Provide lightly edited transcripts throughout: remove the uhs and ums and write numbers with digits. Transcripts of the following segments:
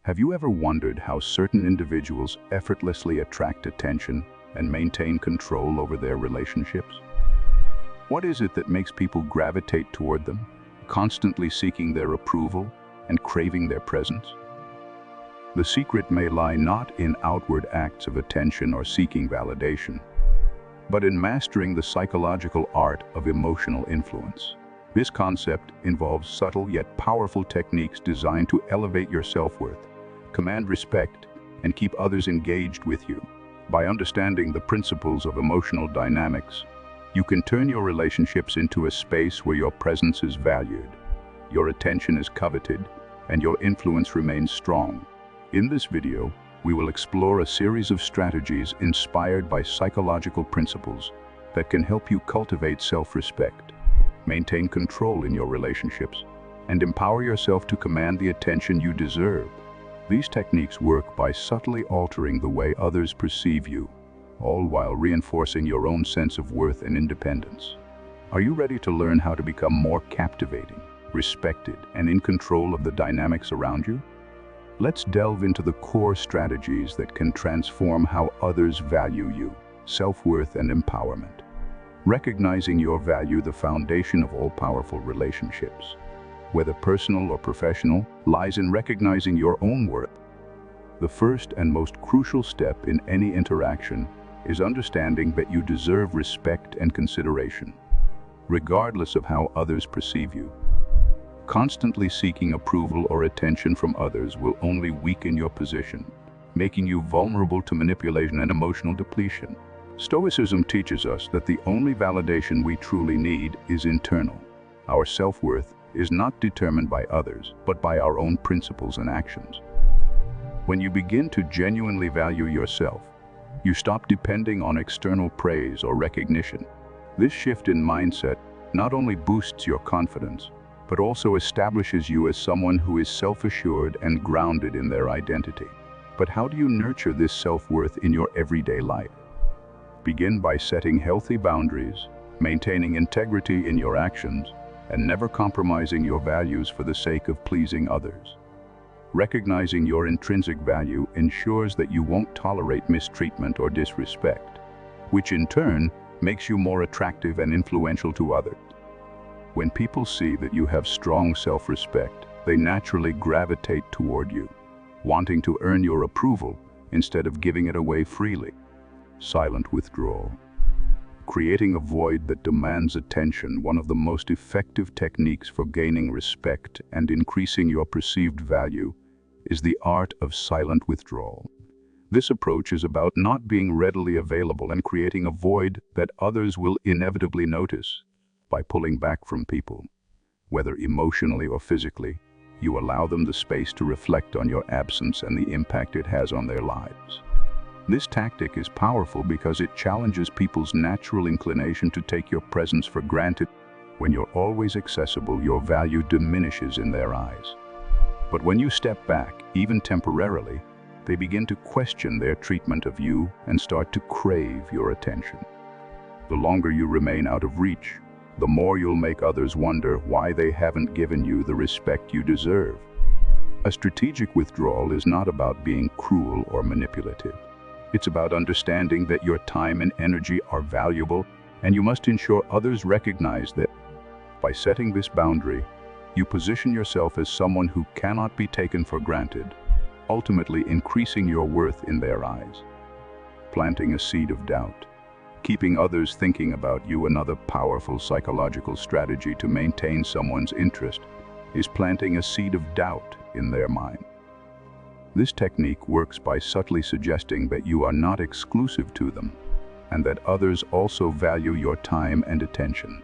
Have you ever wondered how certain individuals effortlessly attract attention and maintain control over their relationships? What is it that makes people gravitate toward them, constantly seeking their approval and craving their presence? The secret may lie not in outward acts of attention or seeking validation, but in mastering the psychological art of emotional influence. This concept involves subtle yet powerful techniques designed to elevate your self-worth, command respect, and keep others engaged with you. By understanding the principles of emotional dynamics, you can turn your relationships into a space where your presence is valued, your attention is coveted, and your influence remains strong. In this video, we will explore a series of strategies inspired by psychological principles that can help you cultivate self-respect, maintain control in your relationships, and empower yourself to command the attention you deserve. These techniques work by subtly altering the way others perceive you, all while reinforcing your own sense of worth and independence. Are you ready to learn how to become more captivating, respected, and in control of the dynamics around you? Let's delve into the core strategies that can transform how others value you, self-worth and empowerment. Recognizing your value, the foundation of all powerful relationships, whether personal or professional, lies in recognizing your own worth. The first and most crucial step in any interaction is understanding that you deserve respect and consideration, regardless of how others perceive you. Constantly seeking approval or attention from others will only weaken your position, making you vulnerable to manipulation and emotional depletion. Stoicism teaches us that the only validation we truly need is internal. Our self-worth is not determined by others, but by our own principles and actions. When you begin to genuinely value yourself, you stop depending on external praise or recognition. This shift in mindset not only boosts your confidence, but also establishes you as someone who is self-assured and grounded in their identity. But how do you nurture this self-worth in your everyday life? Begin by setting healthy boundaries, maintaining integrity in your actions, and never compromising your values for the sake of pleasing others. Recognizing your intrinsic value ensures that you won't tolerate mistreatment or disrespect, which in turn makes you more attractive and influential to others. When people see that you have strong self-respect, they naturally gravitate toward you, wanting to earn your approval instead of giving it away freely. Silent withdrawal. Creating a void that demands attention, one of the most effective techniques for gaining respect and increasing your perceived value, is the art of silent withdrawal. This approach is about not being readily available and creating a void that others will inevitably notice. By pulling back from people, whether emotionally or physically, you allow them the space to reflect on your absence and the impact it has on their lives. This tactic is powerful because it challenges people's natural inclination to take your presence for granted. When you're always accessible, your value diminishes in their eyes. But when you step back, even temporarily, they begin to question their treatment of you and start to crave your attention. The longer you remain out of reach, the more you'll make others wonder why they haven't given you the respect you deserve. A strategic withdrawal is not about being cruel or manipulative. It's about understanding that your time and energy are valuable, and you must ensure others recognize that. By setting this boundary, you position yourself as someone who cannot be taken for granted, ultimately increasing your worth in their eyes. Planting a seed of doubt. Keeping others thinking about you. Another powerful psychological strategy to maintain someone's interest is planting a seed of doubt in their mind. This technique works by subtly suggesting that you are not exclusive to them, and that others also value your time and attention.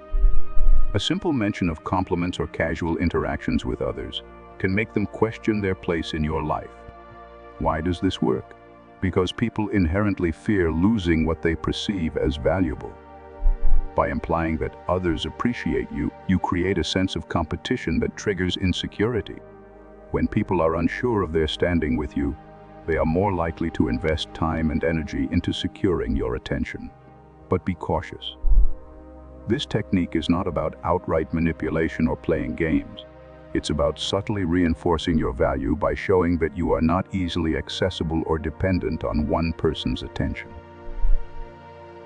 A simple mention of compliments or casual interactions with others can make them question their place in your life. Why does this work? Because people inherently fear losing what they perceive as valuable. By implying that others appreciate you, you create a sense of competition that triggers insecurity. When people are unsure of their standing with you, they are more likely to invest time and energy into securing your attention. But be cautious. This technique is not about outright manipulation or playing games. It's about subtly reinforcing your value by showing that you are not easily accessible or dependent on one person's attention.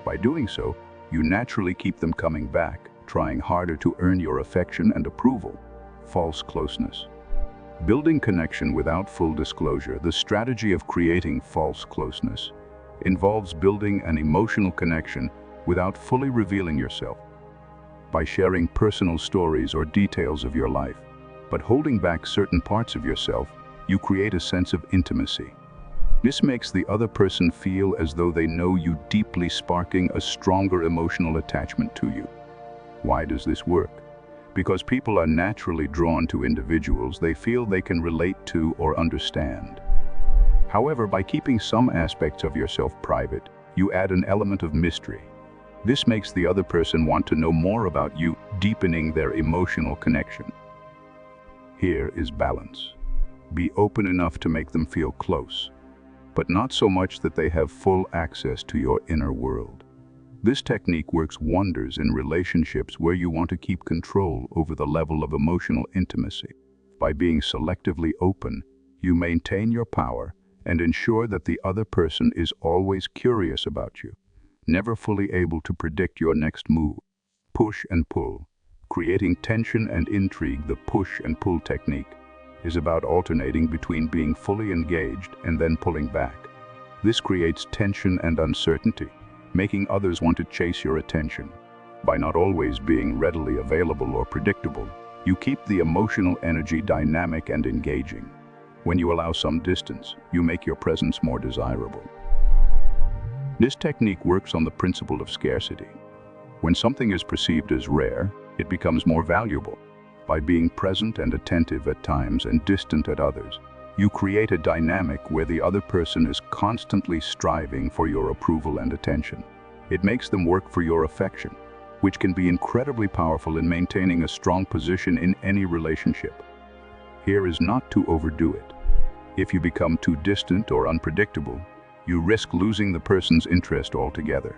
By doing so, you naturally keep them coming back, trying harder to earn your affection and approval. False closeness. Building connection without full disclosure. The strategy of creating false closeness involves building an emotional connection without fully revealing yourself. By sharing personal stories or details of your life, but holding back certain parts of yourself, you create a sense of intimacy. This makes the other person feel as though they know you deeply, sparking a stronger emotional attachment to you. Why does this work? Because people are naturally drawn to individuals they feel they can relate to or understand. However, by keeping some aspects of yourself private, you add an element of mystery. This makes the other person want to know more about you, deepening their emotional connection. Here is balance. Be open enough to make them feel close, but not so much that they have full access to your inner world. This technique works wonders in relationships where you want to keep control over the level of emotional intimacy. By being selectively open, you maintain your power and ensure that the other person is always curious about you, never fully able to predict your next move. Push and pull. Creating tension and intrigue. The push and pull technique is about alternating between being fully engaged and then pulling back. This creates tension and uncertainty, making others want to chase your attention. By not always being readily available or predictable, you keep the emotional energy dynamic and engaging. When you allow some distance, you make your presence more desirable. This technique works on the principle of scarcity. When something is perceived as rare, it becomes more valuable. By being present and attentive at times and distant at others, you create a dynamic where the other person is constantly striving for your approval and attention. It makes them work for your affection, which can be incredibly powerful in maintaining a strong position in any relationship. Here is not to overdo it. If you become too distant or unpredictable, you risk losing the person's interest altogether.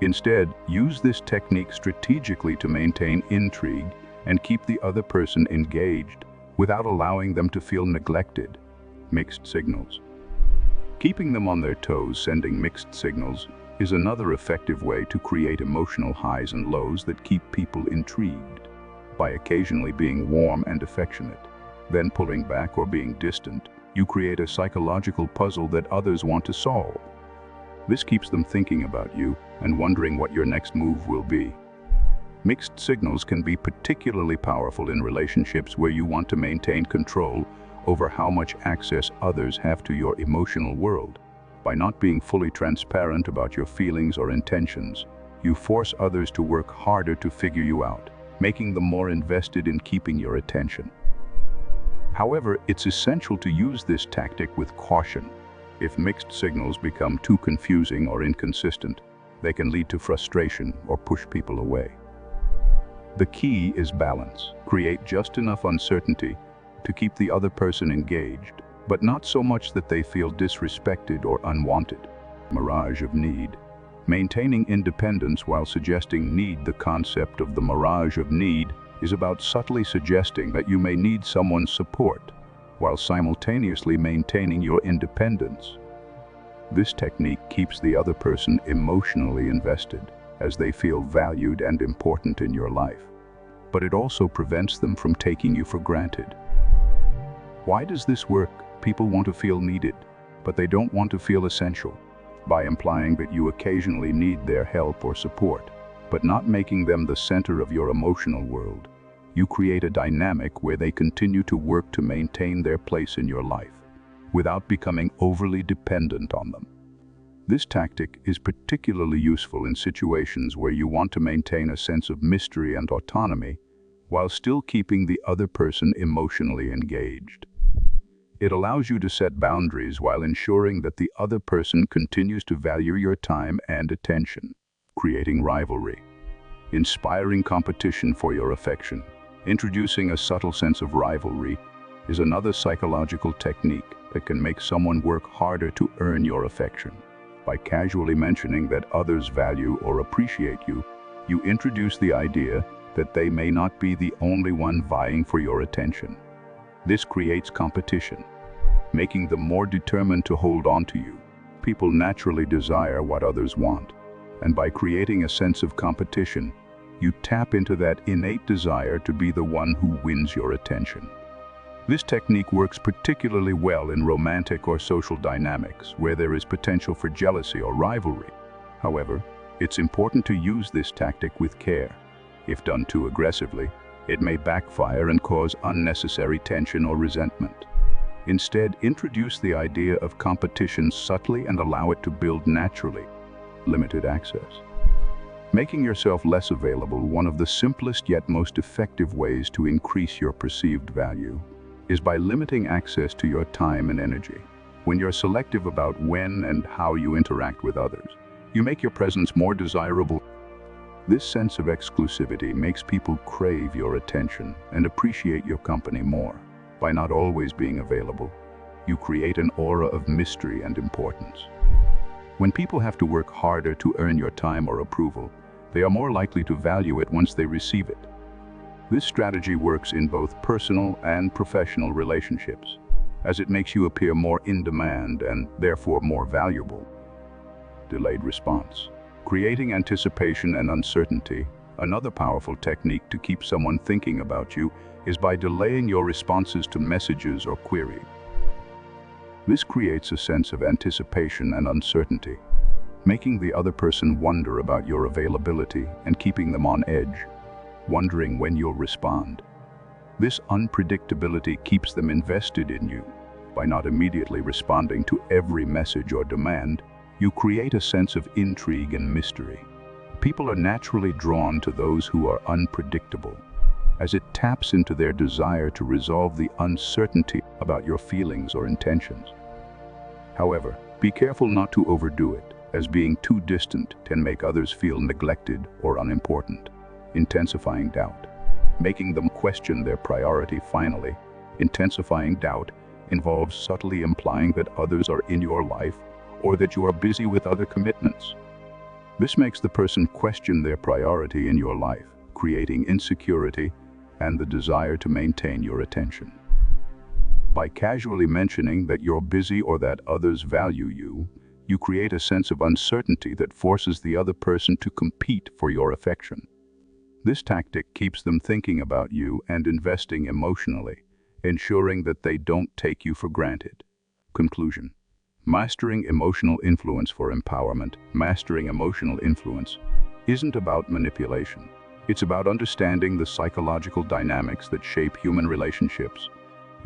Instead, use this technique strategically to maintain intrigue and keep the other person engaged without allowing them to feel neglected. Mixed signals. Keeping them on their toes, sending mixed signals, is another effective way to create emotional highs and lows that keep people intrigued. By occasionally being warm and affectionate, then pulling back or being distant, you create a psychological puzzle that others want to solve. This keeps them thinking about you and wondering what your next move will be. Mixed signals can be particularly powerful in relationships where you want to maintain control over how much access others have to your emotional world. By not being fully transparent about your feelings or intentions, you force others to work harder to figure you out, making them more invested in keeping your attention. However, it's essential to use this tactic with caution. If mixed signals become too confusing or inconsistent, they can lead to frustration or push people away. The key is balance. Create just enough uncertainty to keep the other person engaged, but not so much that they feel disrespected or unwanted. Mirage of need. Maintaining independence while suggesting need. The concept of the mirage of need is about subtly suggesting that you may need someone's support, while simultaneously maintaining your independence. This technique keeps the other person emotionally invested, as they feel valued and important in your life. But it also prevents them from taking you for granted. Why does this work? People want to feel needed, but they don't want to feel essential. By implying that you occasionally need their help or support, but not making them the center of your emotional world, you create a dynamic where they continue to work to maintain their place in your life, without becoming overly dependent on them. This tactic is particularly useful in situations where you want to maintain a sense of mystery and autonomy, while still keeping the other person emotionally engaged. It allows you to set boundaries while ensuring that the other person continues to value your time and attention. Creating rivalry. Inspiring competition for your affection. Introducing a subtle sense of rivalry is another psychological technique that can make someone work harder to earn your affection. By casually mentioning that others value or appreciate you, you introduce the idea that they may not be the only one vying for your attention. This creates competition, making them more determined to hold on to you. People naturally desire what others want, and by creating a sense of competition, you tap into that innate desire to be the one who wins your attention. This technique works particularly well in romantic or social dynamics, where there is potential for jealousy or rivalry. However, it's important to use this tactic with care. If done too aggressively, it may backfire and cause unnecessary tension or resentment. Instead, introduce the idea of competition subtly and allow it to build naturally. Limited access. Making yourself less available, one of the simplest yet most effective ways to increase your perceived value, is by limiting access to your time and energy. When you're selective about when and how you interact with others, you make your presence more desirable. This sense of exclusivity makes people crave your attention and appreciate your company more. By not always being available, you create an aura of mystery and importance. When people have to work harder to earn your time or approval, they are more likely to value it once they receive it. This strategy works in both personal and professional relationships, as it makes you appear more in demand and therefore more valuable. Delayed response. Creating anticipation and uncertainty, another powerful technique to keep someone thinking about you, is by delaying your responses to messages or queries. This creates a sense of anticipation and uncertainty, making the other person wonder about your availability and keeping them on edge, wondering when you'll respond. This unpredictability keeps them invested in you. By not immediately responding to every message or demand, you create a sense of intrigue and mystery. People are naturally drawn to those who are unpredictable, as it taps into their desire to resolve the uncertainty about your feelings or intentions. However, be careful not to overdo it, as being too distant can make others feel neglected or unimportant, intensifying doubt, making them question their priority. Finally, intensifying doubt involves subtly implying that others are in your life or that you are busy with other commitments. This makes the person question their priority in your life, creating insecurity and the desire to maintain your attention. By casually mentioning that you're busy or that others value you, you create a sense of uncertainty that forces the other person to compete for your affection. This tactic keeps them thinking about you and investing emotionally, ensuring that they don't take you for granted. Conclusion. Mastering emotional influence for empowerment. Mastering emotional influence isn't about manipulation. It's about understanding the psychological dynamics that shape human relationships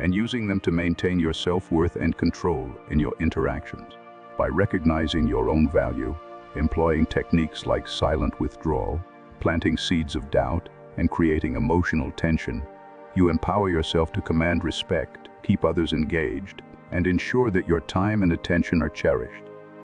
and using them to maintain your self-worth and control in your interactions. By recognizing your own value, employing techniques like silent withdrawal, planting seeds of doubt, and creating emotional tension, you empower yourself to command respect, keep others engaged, and ensure that your time and attention are cherished.